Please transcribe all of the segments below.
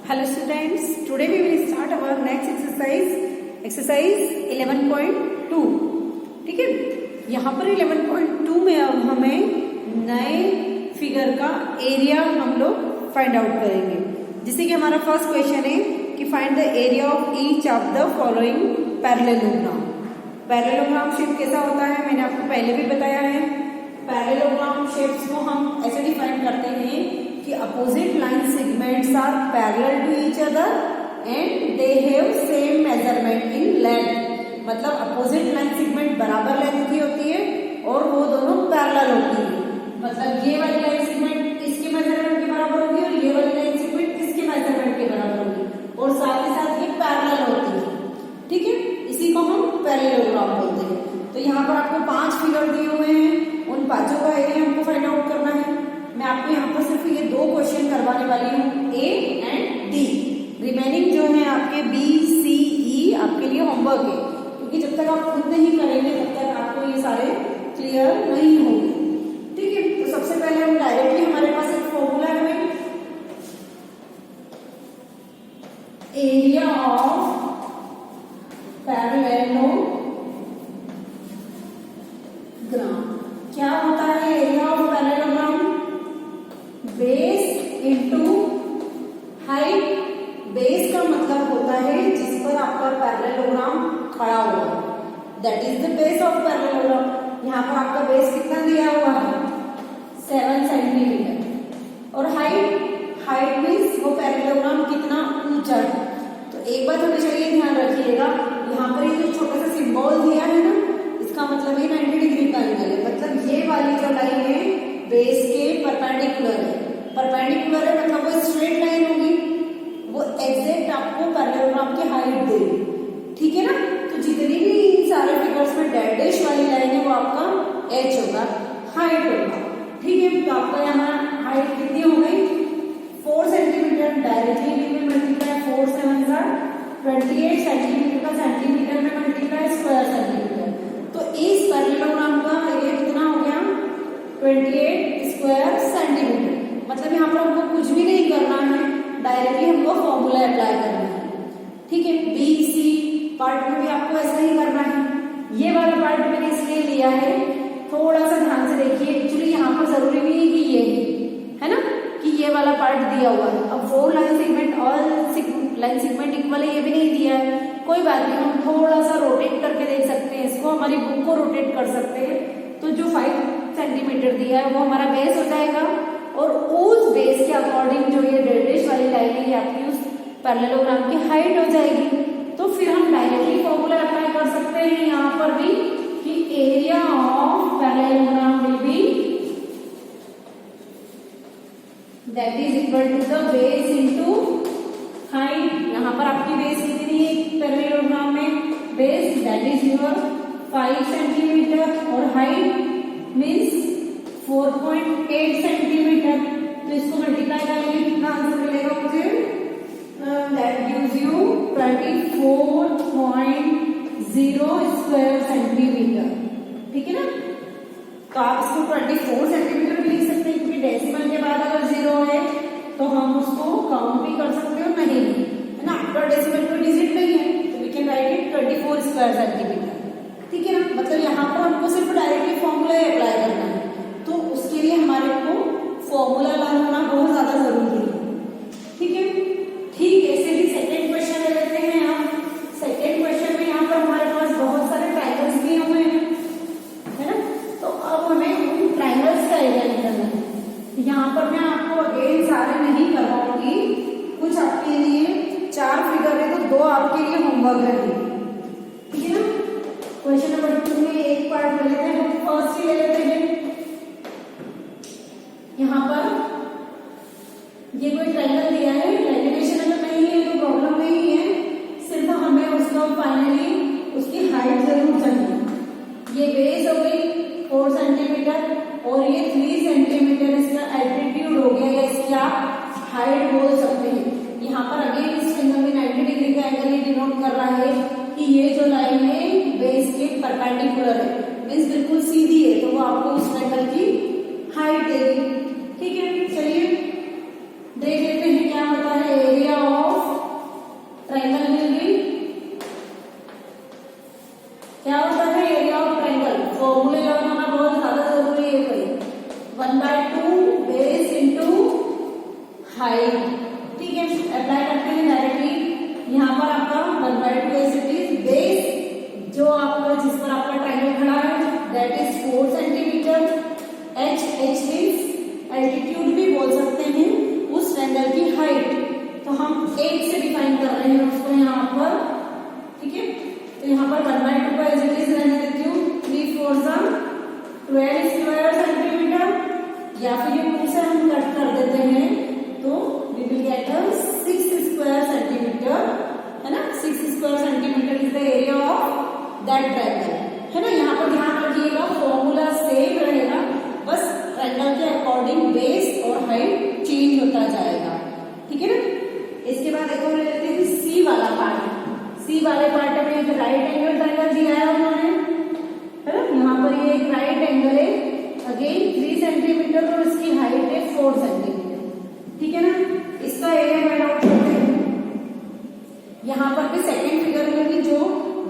Hello students, today we will start our next exercise 11.2. ठीक है, यहाँ पर 11.2 में अब हमें नए फिगर का एरिया हम लोग फाइंड आउट करेंगे। जिससे कि हमारा फर्स्ट क्वेश्चन है कि find the area of each of the following parallelogram. Parallelogram shape कैसा होता है मैंने आपको पहले भी बताया है। पैरेललोग्राम शेप्स को हम ऐसे डिफाइन करते हैं कि opposite line segments are parallel to each other and they have same measurement in length. मतलब अपोजिट लाइन सेगमेंट बराबर लेंथ की होती है और वो दोनों पैरेलल होती है। मतलब ये वाली लाइन सेगमेंट इसके मेजरमेंट के बराबर होगी और ये वाली लाइन सेगमेंट इसके मेजरमेंट के बराबर होगी और साथ ही साथ ये पैरेलल होती है। ठीक है, इसी को हम पैरेललोग्राम बोलते हैं। तो यहाँ पर आपको 5 फिगर दिए हुए हैं, उन पांचों का एरिया हमको फाइंड आउट करना है। मैं आपको यहाँ पर सिर्फ ये 2 क्वेश्चन करवाने वाली हूँ, ए एंड डी। रिमेनिंग जो है आपके बी सी ई आपके लिए होमवर्क है, क्योंकि जब तक आप खुद नहीं करेंगे तब तक आपको ये सारे क्लियर नहीं होंगे। ठीक है, तो सबसे पहले हम डायरेक्टली हमारे पास एक फॉर्मूला है, एरिया ऑफ पैरेललोग्राम। क्या होता है area of parallelogram? Base into height. Base का मतलब होता है जिस पर आपका पैरेललोग्राम खड़ा हुआ है, that is the base of parallelogram. यहाँ पर आपका बेस कितना दिया हुआ है? 7 सेंटीमीटर। और हाइट मीन्स वो पैरेललोग्राम कितना ऊंचा है। तो एक बात हमेशा ये ध्यान रखिएगा, यहाँ पर ये जो छोटा सा सिंबल दिया है ना, इसका मतलब ये 90 डिग्री का एंगल है। मतलब ये वाली जो लाइन है बेस के परपेंडिकुलर है। परपेंडिकुलर है मतलब वो स्ट्रेट लाइन होगी, वो एग्जैक्ट आपको पैरेललोग्राम की हाइट देगी। ठीक है ना। तो जितनी भी इन सारे फिगर्स में डैश वाली लाइन है वो आपका एच होगा, हाइट होगा। ठीक है, तो आपका यहाँ हाइट कितनी हो गई? 4 centimetre. Directly we will multiply 4 7 28 centimetre का सेंटीमीटर में मल्टीप्लाई स्क्वायर सेंटीमीटर। तो इस पैरेललोग्राम का एरिया कितना हो गया? 28 स्क्वायर सेंटीमीटर। मतलब यहाँ पर हमको कुछ भी नहीं करना है, डायरेक्टली हमको फॉर्मूला अप्लाई करना है। ठीक है, बी सी पार्ट में भी आपको ऐसा ही करना है। ये वाला पार्ट मैंने इसलिए लिया है, थोड़ा सा ध्यान से देखिए। एक्चुअली यहाँ पर जरूरी नहीं है कि ये है ना, कि ये वाला पार्ट दिया हुआ है। अब 4 line segment all line segment equal है, ये भी नहीं दिया है, कोई बात नहीं। हम थोड़ा सा रोटेट करके देख सकते हैं इसको, हमारी बुक को रोटेट कर सकते हैं। तो जो 5 सेंटीमीटर दिया है वो हमारा बेस हो जाएगा और उस बेस के अकॉर्डिंग जो ये डैश वाली लाइन है ये आपकी उस पैरेललोग्राम की हाइट हो जाएगी। तो फिर हम डायरेक्टली फॉर्मूला अप्लाई कर सकते हैं यहाँ पर भी कि area of parallelogram will be that is equal to the base into height. यहाँ पर आपकी बेस कितनी है पैरेललोग्राम में? Base that is your 5 centimetre और हाइट मीन्स 4.8 सेंटीमीटर। तो इसको मल्टीप्लाई करेंगे कितना आंसर मिलेगा मुझे? That gives you 24.0 square centimetre. ठीक है ना। तो आप इसको 24 सेंटीमीटर भी लिख सकते हैं, क्योंकि डेसिमल के बाद अगर 0 है तो हम उसको काउंट भी कर सकते हो, नहीं भी है ना। पर डेसिमल कोई डिजिट नहीं है तो we can write it 24 square centimetre. ठीक है ना। मतलब यहाँ पर हमको सिर्फ डायरेक्टली फॉर्मूला अप्लाई करना है, तो उसके लिए हमारे को फॉर्मूला लर्न होना बहुत ज्यादा जरूरी है। ठीक है, ठीक ऐसे ही सेकेंड क्वेश्चन ले लेते हैं आप। सेकेंड क्वेश्चन में यहाँ पर हमारे पास बहुत सारे ट्राइंगल्स दिए हुए हैं, है ना। तो अब हमें उन ट्राइंगल्स का एरिया निकालना है। यहाँ पर मैं आपको अगेन सारे नहीं करवाऊंगी, कुछ आपके लिए 4 फिगर है तो 2 आपके लिए होमवर्क है। ठीक है ना। क्वेश्चन नंबर 2 में एक पार्ट ले लेते हैं, हम फर्स्ट ही ले लेते हैं। यहाँ पर ये कोई ट्रायंगल दिया है, लेमिनेशन अगर नहीं है तो प्रॉब्लम नहीं है, सिर्फ हमें उसका फाइनली उसकी हाइट जरूर चाहिए। ये बेस हो गई 4 सेंटीमीटर और ये 3 सेंटीमीटर इसका एल्टीट्यूड हो गया, या इसकी आप हाइट बोल सकते हैं। यहाँ पर अगेन इस फिंगर में 90 डिग्री का एंगल ये डिनोट कर रहा है कि ये जो लाइन है बेस के परपेंडिकुलर है, मीन्स बिल्कुल सीधी है, तो वो आपको उस ट्रायंगल की हाइट देगी। ठीक है, चलिए देख लेते हैं क्या होता है area of 1/2 base into height. ठीक है, अप्लाई करते हैं डायरेक्टली। यहाँ पर आपका 1/2 एज इट इज बेस जो आपका जिस पर आपका ट्रायंगल खड़ा है that is 4 centimetre. H means altitude भी बोल सकते हैं उस ट्रायंगल की हाइट, तो हम 8 से डिफाइन कर रहे हैं उसको यहाँ पर। ठीक है, तो यहाँ पर 1/2 का एज इट इज रहने देती हूँ। 3 4 12 स्क्वायर सेंटीमीटर, या फिर ये 2 से हम कट कर देते हैं तो we will get 6 square centimetre, है ना। 6 square centimetre is the area of that triangle, है ना। यहाँ पर ध्यान रखिएगा फॉर्मूला सेम रहेगा, बस ट्रायंगल के अकॉर्डिंग बेस और हाइट चेंज होता जाएगा। ठीक है ना। इसके बाद एक और ले लेते हैं सी वाला पार्ट। सी वाले पार्ट में एक राइट एंगल ट्रायंगल दिया है उन्होंने, है ना। यहाँ पर ये एक राइट एंगल है, अगेन 3 सेंटीमीटर और इसकी हाइट है 4 सेंटीमीटर। ठीक है ना। इसका एरिया फाइंड आउट करते हैं। यहाँ पर भी सेकेंड फिगर में भी जो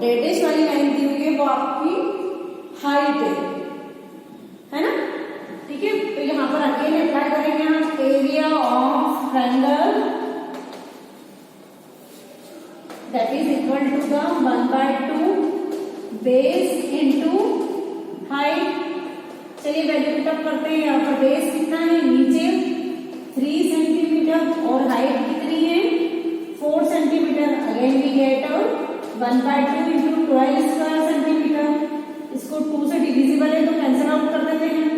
डेडिश वाली लाइन दी हुई है वो आपकी हाइट है ना। ठीक है, तो यहाँ पर अगेन अप्लाई करेंगे हम area of triangle that is equal to the 1/2 base into height. चलिए वैल्यू पुटअप करते हैं। यहाँ पर बेस कितना है, नीचे 3 सेंटीमीटर और हाइट कितनी है 4 centimetre. Again we get 1/2 into 12 square centimetre. इसको 2 से डिविजिबल है तो कैंसिल आउट कर देते हैं।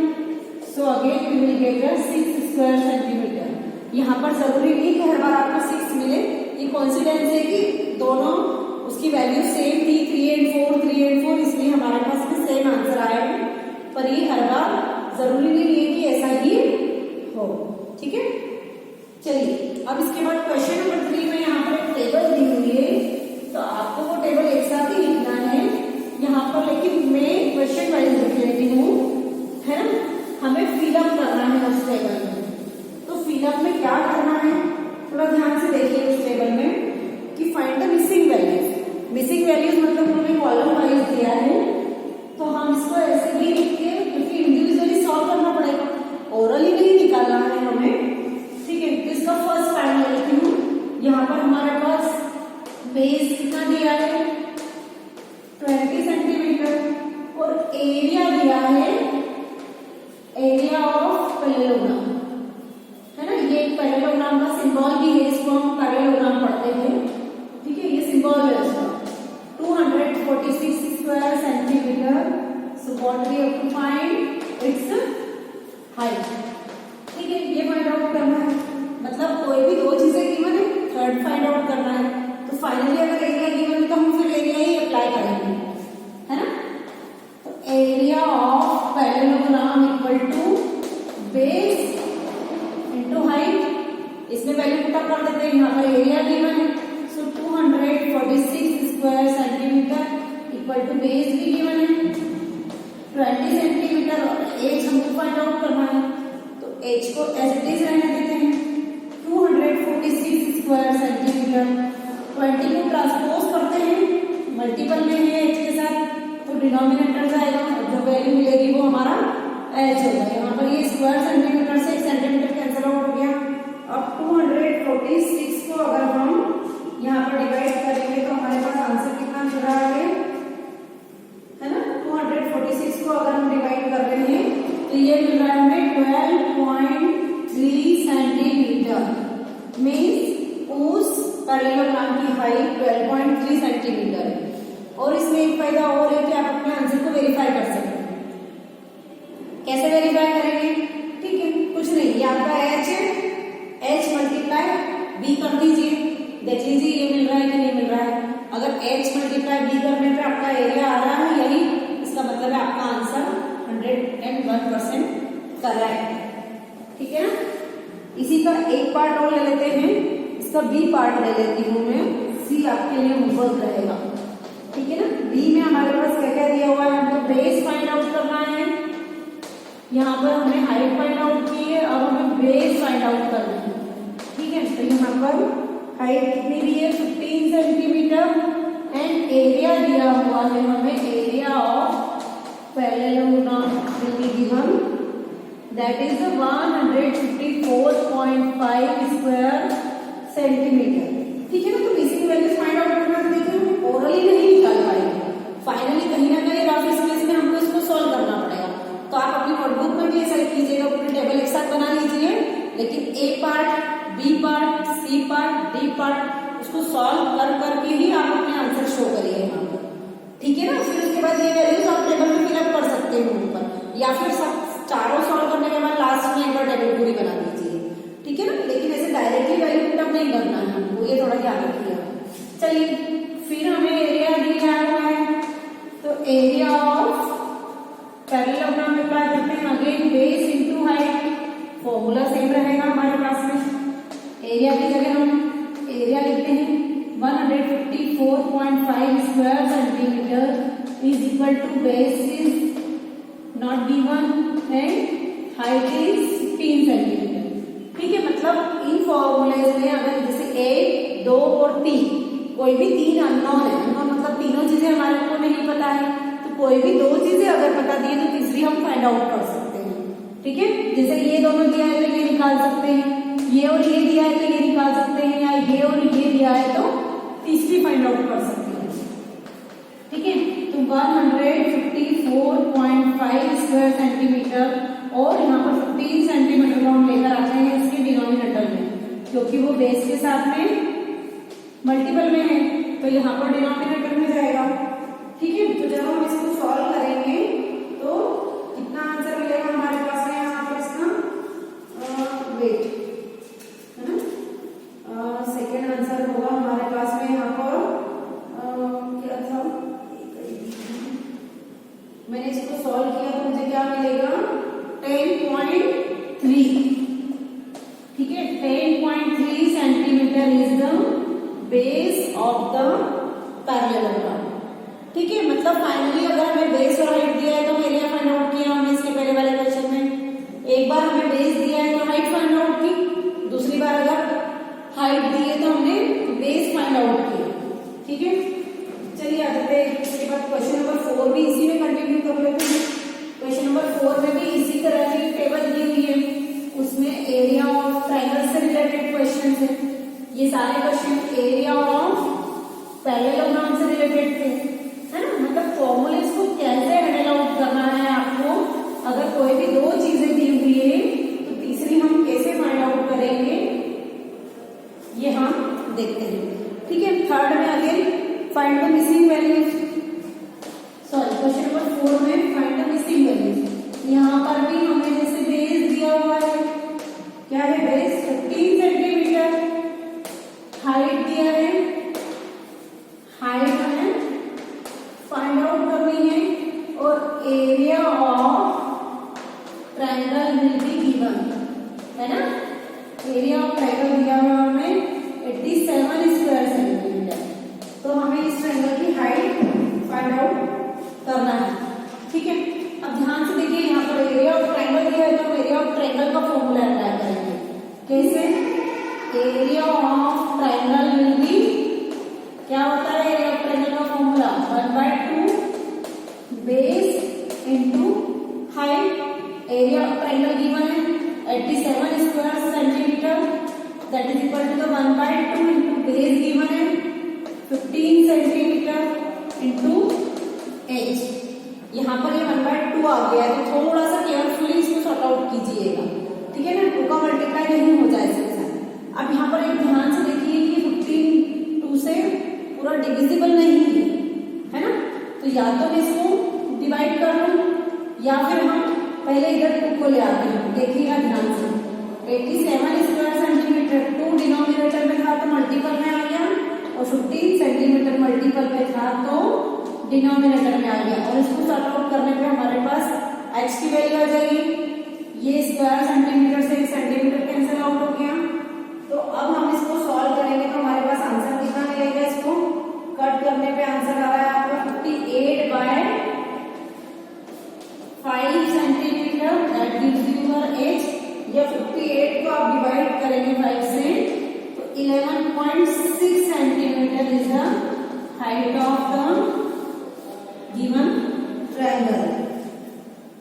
So again we will get 6 square centimetre. यहाँ पर जरूरी नहीं कि हर बार आपको 6 मिले, ये कोइंसिडेंस है कि दोनों उसकी वैल्यू सेम थी 3 and 4, इसलिए हमारे पास में सेम आंसर आया है। पर ये हर बार जरूरी नहीं है कि ऐसा ही हो। ठीक है, चलिए अब इसके बाद क्वेश्चन नंबर 3 में यहाँ पर एक टेबल दी हुई है, तो आपको वो टेबल एक साथ ही लिखना है यहाँ पर, लेकिन मैं क्वेश्चन वाइज लिख लेती हूँ, है ना। हमें फिलअप करना है उस टेबल में, तो फिलअप में क्या करना है थोड़ा ध्यान से देखिए उस टेबल में कि find the missing values. Missing values मतलब उन्होंने कॉलम वाइज दिया है, तो हम इसको ऐसे भी लिख के क्योंकि इंडिविजुअली सॉल्व करना पड़ेगा, ओरली नहीं निकालना है हमें। ठीक है, तो इसका फर्स्ट पार्ट ले लेती हूँ। यहाँ पर हमारे पास बेस कितना दिया है 20 सेंटीमीटर और एरिया दिया है एरिया ऑफ पैरेललोग्राम, है ना। ये पैरेललोग्राम का सिंबल भी है, इसको हम पैरेललोग्राम पढ़ते हैं। ठीक है, ये सिंबल है इसका 246 square centimetre. So what we have to find its height. ठीक है, ये फाइंड आउट करना है, मतलब कोई भी दो चीजें गिवन है, थर्ड फाइंड आउट करना है। तो फाइनली अगर एरिया गिवन है तो हम फिर एरिया ही अप्लाई करेंगे, है ना। तो area of parallelogram equal to base into height. इसमें वैल्यू पुटअप कर देते हैं। यहाँ पर एरिया गिवन है, so 246 square centimetre equal to base भी गिवन है 20 सेंटीमीटर और एच हमको फाइंड आउट करना है, तो एच को एज इट इज रहने देते हैं 246 स्क्वायर सेंटीमीटर। 20 को ट्रांसपोज करते हैं, मल्टीपल में है एच के साथ, तो डिनोमिनेटर जाएगा और जो वैल्यू मिलेगी वो हमारा एच होगा। यहाँ पर ये स्क्वायर सेंटीमीटर से 1 सेंटीमीटर कैंसिल आउट हो गया। अब 246 को अगर हम यहाँ पर डिवाइड करेंगे तो हमारे पास आंसर कितना मिल रहा है ना। 246 को अगर हम डिवाइड कर रहे हैं तो ये मिल रहा है हमें 12.3 सेंटीमीटर। मीन्स उस पैरेललोग्राम की हाइट 12.3 सेंटीमीटर है। और इसमें एक फायदा और है कि आप अपने आंसर को वेरीफाई कर सकते हैं। कैसे वेरीफाई करेंगे? ठीक है, कुछ नहीं, ये आपका एच है, एच मल्टीप्लाई बी कर दीजिए, देख लीजिए ये मिल रहा है कि नहीं मिल रहा है। अगर एच मल्टीप्लाई बी करने पे आपका एरिया आ रहा है यही, इसका मतलब है आपका आंसर 101% करेक्ट है। ठीक है ना। इसी का एक पार्ट और ले लेते हैं, इसका बी पार्ट ले लेती हूँ मैं, सी आपके लिए होमवर्क रहेगा। ठीक है ना। बी में हमारे पास क्या क्या दिया हुआ है, हमको बेस फाइंड आउट करना है। यहाँ पर हमने हाइट फाइंड आउट की है, अब हमें बेस फाइंड आउट करना है। ठीक है, तो यहाँ पर हाइट कितनी दी है 15 सेंटीमीटर एंड एरिया दिया हुआ है हमें area of parallelogram will be given that is 154.5 square centimetre. ठीक है ना, तो मिसिंग वैल्यूज फाइंड आउट करना तो देखिए ओरली नहीं निकाल पाएंगे, फाइनली कहीं ना कहीं रफ स्पेस में हमको इसको सॉल्व करना पड़ेगा। तो आप अपनी नोटबुक में भी ऐसा कीजिएगा, पूरी टेबल एक साथ बना लीजिए, लेकिन A part, B part, C part, D part उसको सॉल्व करके ही आप अपने आंसर शो करिए यहाँ पर। ठीक है ना, फिर उसके बाद ये वैल्यूज आप टेबल में फिलअप कर सकते हैं ऊपर, या फिर सब चारों सॉल्व करने के बाद लास्ट में एक बार टेबल पूरी बना दीजिए। ठीक है ना, लेकिन ऐसे डायरेक्टली वैल्यू पुटअप नहीं करना है हमको, ये थोड़ा ध्यान रखिएगा। चलिए फिर हमें एरिया दिया हुआ है, तो एरिया ऑफ पैरेललोग्राम में अप्लाई करते हैं। Again base into height, formula same रहेगा हमारे पास में। एरिया की जगह हम एरिया लिखते हैं 154.5 square centimetre is equal to base is not given and height is 15 centimetre. ठीक है, मतलब इन फॉर्मूलेज में अगर जैसे 1, 2 और 3 कोई भी 3 अननोन है, अननोन मतलब तीनों चीजें हमारे को नहीं पता है, तो कोई भी 2 चीजें अगर बता दी तो तीसरी हम फाइंड आउट कर सकते हैं। ठीक है, जैसे ये दोनों दिया है तो ये निकाल सकते हैं, ये और ये दिया है तो ये निकाल सकते हैं, या ये और ये दिया है तो तीसरी फाइंड आउट कर सकते हैं। ठीक है, तो 154.5 स्क्वायर सेंटीमीटर और यहाँ पर 15 सेंटीमीटर को हम लेकर आते हैं इसके डिनोमिनेटर में, क्योंकि वो बेस के साथ में मल्टीपल में है, तो यहाँ पर डिनोमिनेटर में जाएगा। ठीक है, तो जब हम इसको सॉल्व करेंगे तो कितना आंसर मिलेगा हमारे पास में यहाँ पर इसका वेट है ना, सेकेंड आंसर होगा हमारे पास में यहाँ पर क्या था, मैंने इसको सॉल्व किया तो मुझे क्या मिलेगा 10.3। ठीक है, 10.3 centimetre is the base of the parallelogram. ठीक है, मतलब फाइनली अगर हमें बेस और हाइट दिया है तो एरिया फाइंड आउट किया हमने इसके पहले वाले क्वेश्चन में। एक बार हमें बेस दिया है तो हाइट फाइंड आउट की, दूसरी बार अगर हाइट दी है तो हमने बेस फाइंड आउट किया। ठीक है, चलिए आ जाते हैं इसके बाद क्वेश्चन नंबर 4 भी इसी में कंटिन्यू कर लेते हैं। क्वेश्चन नंबर 4 में भी इसी तरह की टेबल दी हुई है, उसमें एरिया ऑफ ट्रायंगल से रिलेटेड क्वेश्चन है। ये सारे क्वेश्चन एरिया ऑफ पैरेललोग्राम से रिलेटेड थे, है ना, मतलब फॉर्मूलेस को कैसे हैंडल आउट करना है आपको। अगर कोई भी 2 चीजें दी हुई है तो तीसरी हम कैसे फाइंड आउट करेंगे ये हम देखते हैं। ठीक है, थर्ड में again find the missing values, sorry question number 4 में फाइंड द मिसिंग वैल्यूज। यहाँ पर भी हमें जैसे बेस दिया हुआ है, क्या है बेस 15 सेंटीमीटर, हाइट दिया है, हाइट हमें फाइंड आउट करनी है, और area of triangle will be given, है ना। एरिया ऑफ ट्रायंगल दिया हुआ हमें 87 स्क्वायर सेंटीमीटर, तो हमें इस ट्रायंगल की हाइट फाइंड आउट करना है। ठीक है, अब ध्यान से देखिए यहाँ पर एरिया ऑफ ट्रायंगल दिया है तो एरिया ऑफ ट्रायंगल का फॉर्मूला अप्लाई करेंगे। कैसे, area of triangle will be, क्या होता है एरिया ऑफ ट्रायंगल का formula 1/2 base into height. Area of triangle given है 87 square centimetre, that is equal to the 1/2 into base given है 15 centimetre into H. यहाँ पर ये 1/2 आ गया है, तो थोड़ा सा केयरफुली इसको सॉर्ट आउट कीजिएगा। ठीक है ना, 2 का मल्टीप्लाई नहीं हो जाए इसके साथ। अब यहाँ पर एक ध्यान से देखिए कि 15 2 से पूरा डिविजिबल नहीं है ना, तो या तो मैं इसको डिवाइड कर लूं या फिर हम पहले इधर 2 को ले आते हैं। देखिएगा ध्यान से 87 स्क्वायर सेंटीमीटर 2 डिनोमिनेटर में था तो मल्टीपल में आ गया, और 15 सेंटीमीटर मल्टीपल में था तो डिनोमिनेटर में आ गया, और इसको सॉर्ट आउट करने पे हमारे पास x की वैल्यू आ जाएगी। ये स्क्वायर सेंटीमीटर से सेंटीमीटर कैंसिल आउट हो गया, तो अब हम इसको सॉल्व करेंगे तो हमारे पास आंसर कितना मिलेगा। इसको कट करने पे आंसर आ रहा है आपका 58/5 centimetre, that gives you your h। या 58 को आप डिवाइड करेंगे 5 से तो 11.6 centimetre is the height of the given triangle.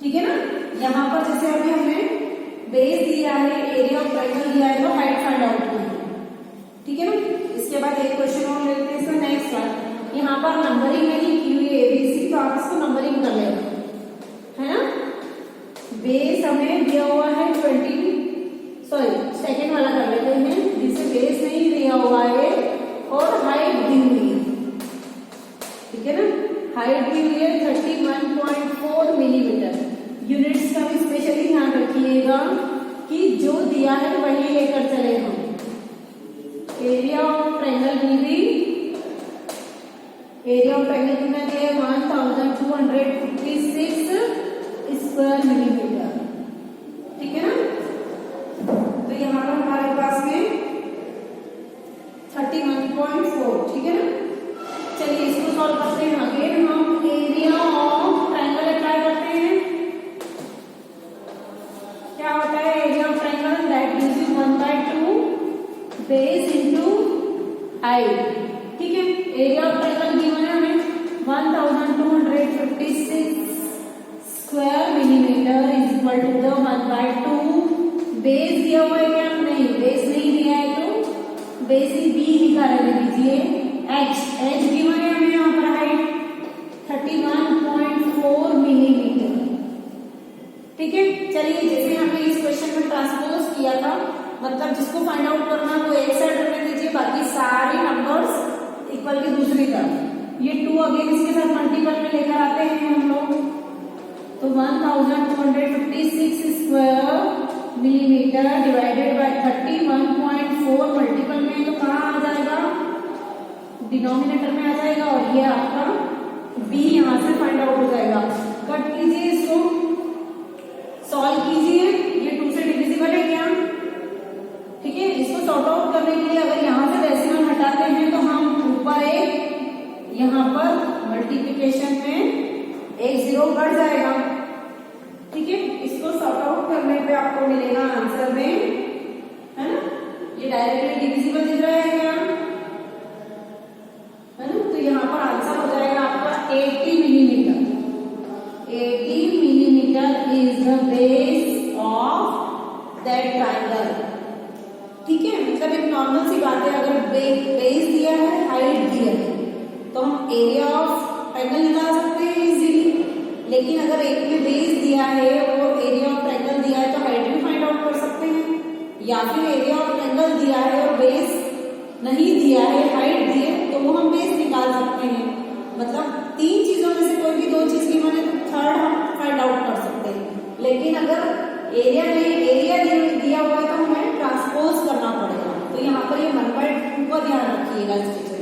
ठीक है ना, यहाँ पर जैसे अभी हमने बेस दिया है, एरिया ऑफ ट्रायंगल दिया है, तो हाइट फाइंड आउट कीजिए। ठीक है ना। इसके बाद एक क्वेश्चन और लेते हैं इसका नेक्स्ट वन। यहाँ पर नंबरिंग नहीं की हुई है ABC, तो आप इसको नंबरिंग कर लेना, है ना। बेस हमें दिया हुआ है सेकेंड वाला कर लेते हैं, जिसे बेस नहीं दिया हुआ है और हाइट दी हुई है। ठीक है ना। हाइट दी हुई है 31.4 मिलीमीटर। यूनिट्स का भी स्पेशली ध्यान रखिएगा कि जो दिया है वही लेकर चले हम। Area of triangle will B, area of triangle कितना दिया है 1256 स्क्वायर मिलीमीटर। ठीक है ना। तो यहाँ पर हमारे पास में 31.4, ठीक है ना। चलिए इसको सॉल्व करते हैं। अगेन हम एरिया ऑफ ट्रायंगल अप्लाई करते हैं। क्या होता है area of triangle? That gives you 1/2 base into height. ठीक है। एरिया ऑफ ट्रायंगल गिवन है हमें 1256 square millimetre is equal to the 1/2 base दिया हुआ है क्या? नहीं, बेस नहीं दिया है तो बेस ही बी लिखा रहने दीजिए। एच गिवन है हमें यहाँ पर हाइट 31.4 मिलीमीटर। ठीक है। चलिए जैसे हमने इस क्वेश्चन में ट्रांसपोज किया था, मतलब जिसको फाइंड आउट करना है वो एक साइड रखने दीजिए, बाकी सारे नंबर्स इक्वल की दूसरी तरफ। ये 2 अगेन इसके साथ मल्टीपल में लेकर आते हैं हम लोग, तो 1256 square millimetre divided by 31.4 multiple में तो कहाँ आ जाएगा? डिनोमिनेटर में आ जाएगा, और ये आपका बी यहाँ से फाइंड आउट हो जाएगा। कट कीजिए इसको, सॉल्व कीजिए। ये 2 से डिविजिबल है क्या? ठीक है। इसको सॉर्ट आउट करने के लिए अगर यहाँ से डेसिमल हटाते हैं तो हम ऊपर एक, यहाँ पर मल्टीप्लिकेशन में एक 0 बढ़ जाएगा। ठीक है। इसको सॉर्ट आउट करने पे आपको मिलेगा आंसर में, है ना, ये डायरेक्टली डिविजिबल दिख रहा है क्या? है ना। तो यहाँ पर आंसर हो जाएगा आपका 80 millimetre. 80 millimetre is the base of that triangle. ठीक है। मतलब एक नॉर्मल सी बात है, अगर बेस दिया है, हाइट दिया है, तो हम एरिया ऑफ ट्रायंगल निकाल सकते हैं इजीली। लेकिन अगर एक में बेस दिया है और एरिया ऑफ ट्रायंगल दिया है तो हाइट भी फाइंड आउट कर सकते हैं, या फिर एरिया ऑफ ट्रायंगल दिया है और बेस नहीं दिया है, हाइट दी है, तो वो हम बेस निकाल सकते हैं। मतलब 3 चीजों में से कोई भी 2 चीज की मैंने थर्ड हम फाइंड आउट कर सकते हैं। लेकिन अगर एरिया दिया हुआ है तो हमें ट्रांसपोज करना पड़ेगा। तो यहाँ पर ये 1/2 का ध्यान रखिएगा इस चीज।